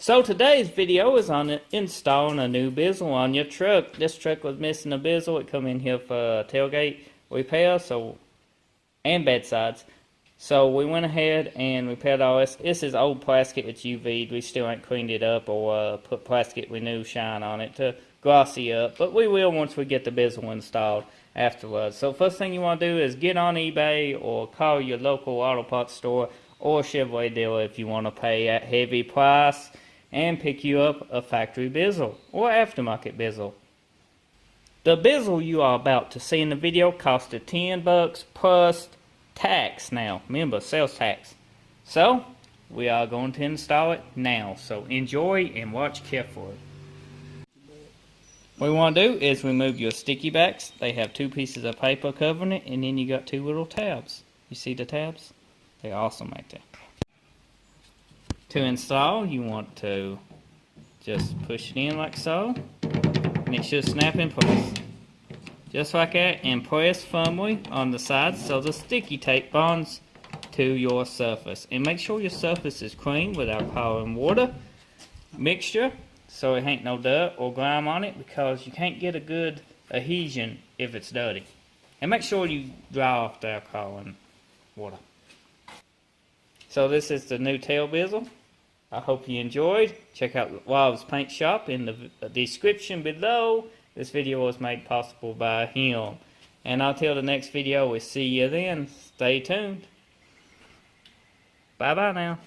So today's video is on installing a new bezel on your truck. This truck was missing a bezel. It come in here for a tailgate repair, and bedsides. So we went ahead and repaired all this. This is old plastic. It's UV'd. We still ain't cleaned it up or put plastic with new shine on it to glossy up. But we will once we get the bezel installed afterwards. So first thing you want to do is get on eBay or call your local auto parts store or Chevy dealer if you want to pay a heavy price and pick you up a factory bezel or aftermarket bezel. The bezel you are about to see in the video costed $10 plus tax now. Remember, sales tax. So, we are going to install it now. So, enjoy and watch carefully. What we want to do is remove your sticky backs. They have two pieces of paper covering it, and then you got two little tabs. You see the tabs? They're awesome right there. To install, you want to just push it in like so, and it should snap in place. Just like that, and press firmly on the sides so the sticky tape bonds to your surface. And make sure your surface is clean with alcohol and water mixture so it ain't no dirt or grime on it, because you can't get a good adhesion if it's dirty. And make sure you dry off the alcohol and water. So this is the new tail bezel. I hope you enjoyed. Check out Rob's paint shop in the description below. This video was made possible by him. And until the next video, we'll see you then. Stay tuned. Bye bye now.